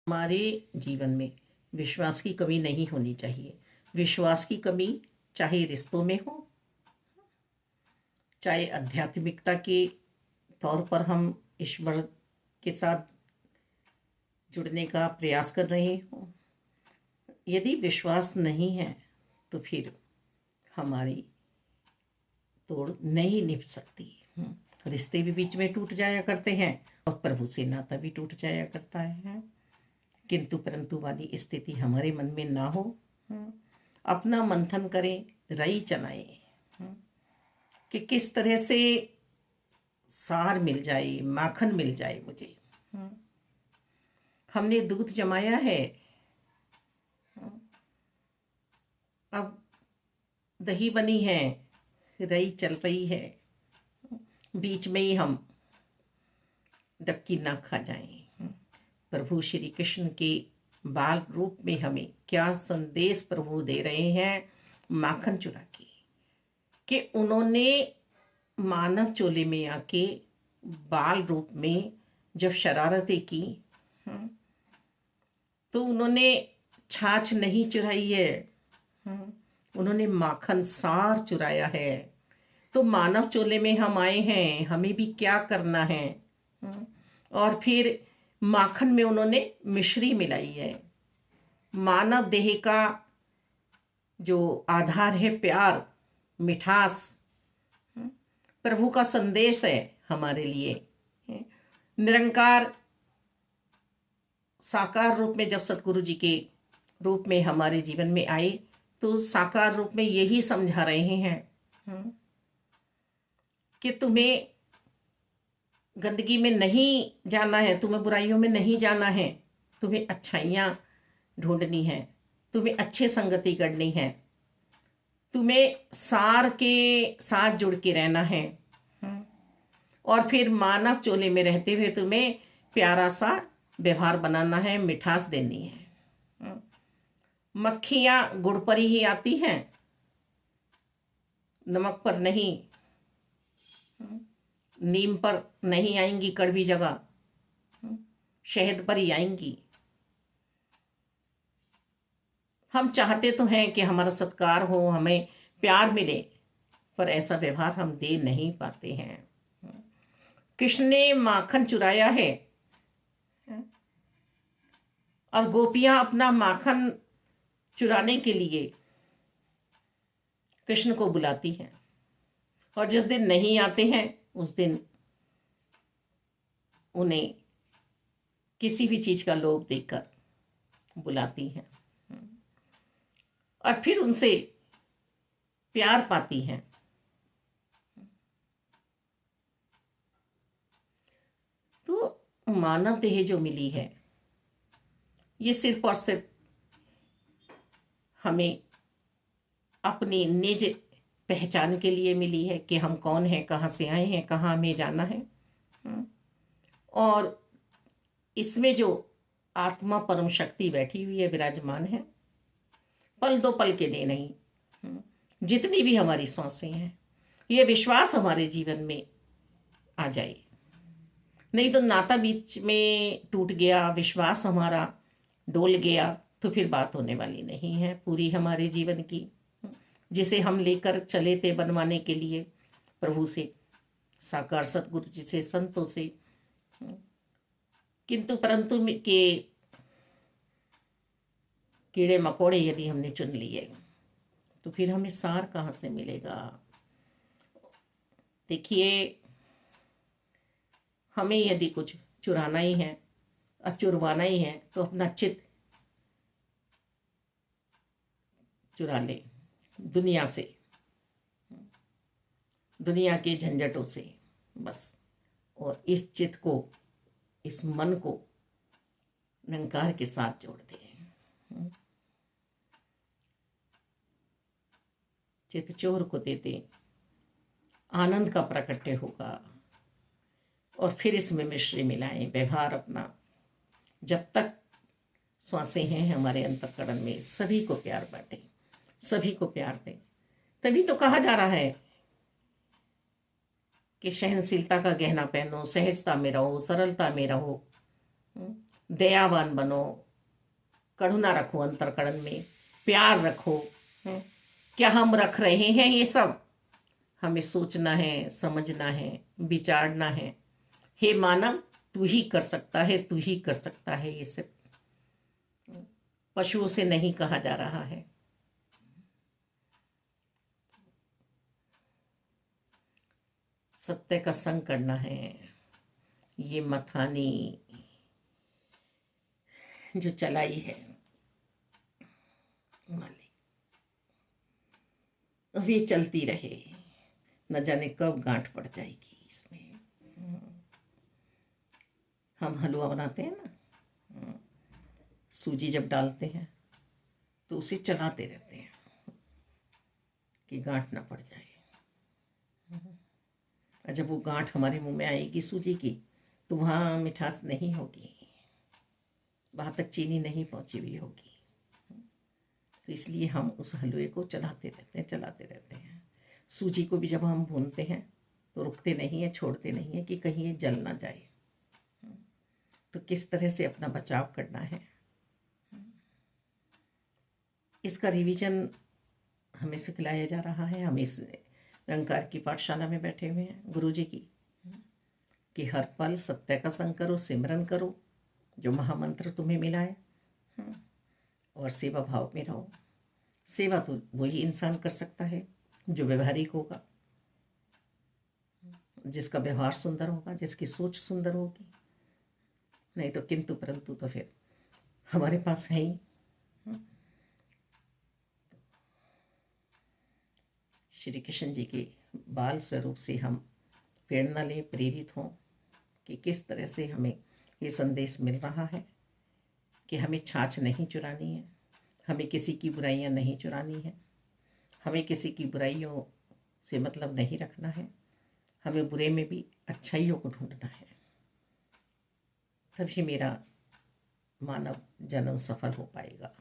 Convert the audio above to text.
हमारे जीवन में विश्वास की कमी नहीं होनी चाहिए। विश्वास की कमी चाहे रिश्तों में हो, चाहे आध्यात्मिकता के तौर पर हम ईश्वर के साथ जुड़ने का प्रयास कर रहे हो। यदि विश्वास नहीं है तो फिर हमारी तोड़ नहीं निभ सकती। रिश्ते भी बीच में टूट जाया करते हैं और प्रभु से नाता भी टूट जाया करता है। किंतु परंतु वाली स्थिति हमारे मन में ना हो। अपना मंथन करें, रई चलाएं कि किस तरह से सार मिल जाए, माखन मिल जाए मुझे। हमने दूध जमाया है, अब दही बनी है, रई चल रही है, बीच में ही हम डबकी ना खा जाएं। प्रभु श्री कृष्ण के बाल रूप में हमें क्या संदेश प्रभु दे रहे हैं माखन चुरा के, कि उन्होंने मानव चोले में आके बाल रूप में जब शरारतें की तो उन्होंने छाछ नहीं चुराई है, उन्होंने माखन सार चुराया है। तो मानव चोले में हम आए हैं, हमें भी क्या करना है। और फिर माखन में उन्होंने मिश्री मिलाई है। मानव देह का जो आधार है प्यार, मिठास, प्रभु का संदेश है हमारे लिए। निरंकार साकार रूप में जब सतगुरु जी के रूप में हमारे जीवन में आए तो साकार रूप में यही समझा रहे हैं कि तुम्हें गंदगी में नहीं जाना है, तुम्हें बुराइयों में नहीं जाना है, तुम्हें अच्छाइयाँ ढूंढनी है, तुम्हें अच्छे संगति करनी है, तुम्हें सार के साथ जुड़ के रहना है। और फिर मानव चोले में रहते हुए तुम्हें प्यारा सा व्यवहार बनाना है, मिठास देनी है। मक्खियाँ गुड़ पर ही आती हैं, नमक पर नहीं, नीम पर नहीं आएंगी, कड़वी जगह शहद पर ही आएंगी। हम चाहते तो हैं कि हमारा सत्कार हो, हमें प्यार मिले, पर ऐसा व्यवहार हम दे नहीं पाते हैं। कृष्ण ने माखन चुराया है और गोपियां अपना माखन चुराने के लिए कृष्ण को बुलाती हैं, और जिस दिन नहीं आते हैं उस दिन उन्हें किसी भी चीज का लोभ देकर बुलाती हैं और फिर उनसे प्यार पाती हैं। तो मानव देह जो मिली है ये सिर्फ और सिर्फ हमें अपनी निज पहचान के लिए मिली है कि हम कौन हैं, कहाँ से आए हैं, कहाँ हमें जाना है। और इसमें जो आत्मा परम शक्ति बैठी हुई है, विराजमान है, पल दो पल के लिए नहीं, जितनी भी हमारी सांसें हैं, ये विश्वास हमारे जीवन में आ जाए। नहीं तो नाता बीच में टूट गया, विश्वास हमारा डोल गया, तो फिर बात होने वाली नहीं है पूरी हमारे जीवन की, जिसे हम लेकर चले थे बनवाने के लिए प्रभु से, साकार सतगुरु जी से, संतों से। किंतु परंतु के कीड़े मकोड़े यदि हमने चुन लिए तो फिर हमें सार कहाँ से मिलेगा। देखिए, हमें यदि कुछ चुराना ही है और चुरवाना ही है तो अपना चित्त चुरा ले दुनिया से, दुनिया के झंझटों से बस, और इस चित्त को, इस मन को निरंकार के साथ जोड़ दे। चित्त चोर को दे दे, आनंद का प्रकट्य होगा। और फिर इसमें मिश्री मिलाएं, व्यवहार अपना, जब तक श्वासें हैं हमारे अंतःकरण में, सभी को प्यार बांटें, सभी को प्यार दें। तभी तो कहा जा रहा है कि सहनशीलता का गहना पहनो, सहजता में रहो, सरलता में रहो, दयावान बनो, करुणा रखो अंतर्करण में, प्यार रखो। हैं? क्या हम रख रहे हैं? ये सब हमें सोचना है, समझना है, विचारना है। हे मानव, तू ही कर सकता है, तू ही कर सकता है। ये सिर्फ पशुओं से नहीं कहा जा रहा है। सत्य का संग करना है। ये मथानी जो चलाई है मालिक, अब ये चलती रहे, न जाने कब गांठ पड़ जाएगी इसमें। हम हलवा बनाते हैं ना, सूजी जब डालते हैं तो उसे चलाते रहते हैं कि गांठ ना पड़ जाए। और जब वो गांठ हमारे मुंह में आएगी सूजी की, तो वहाँ मिठास नहीं होगी, वहाँ तक चीनी नहीं पहुँची हुई होगी। तो इसलिए हम उस हलवे को चलाते रहते हैं। सूजी को भी जब हम भूनते हैं तो रुकते नहीं हैं, छोड़ते नहीं हैं कि कहीं ये जल ना जाए। तो किस तरह से अपना बचाव करना है, इसका रिवीजन हमें सिखलाया जा रहा है। हम इस निरंकार की पाठशाला में बैठे हुए हैं गुरु जी की, कि हर पल सत्य का संग करो, सिमरन करो, जो महामंत्र तुम्हें मिला है, और सेवा भाव में रहो। सेवा तो वही इंसान कर सकता है जो व्यवहारिक होगा, जिसका व्यवहार सुंदर होगा, जिसकी सोच सुंदर होगी। नहीं तो किंतु परंतु तो फिर हमारे पास है ही। श्री कृष्ण जी के बाल स्वरूप से हम प्रेरणा लें, प्रेरित हों कि किस तरह से हमें ये संदेश मिल रहा है कि हमें छाछ नहीं चुरानी है, हमें किसी की बुराइयां नहीं चुरानी है, हमें किसी की बुराइयों से मतलब नहीं रखना है, हमें बुरे में भी अच्छाइयों को ढूंढना है। तभी मेरा मानव जन्म सफल हो पाएगा।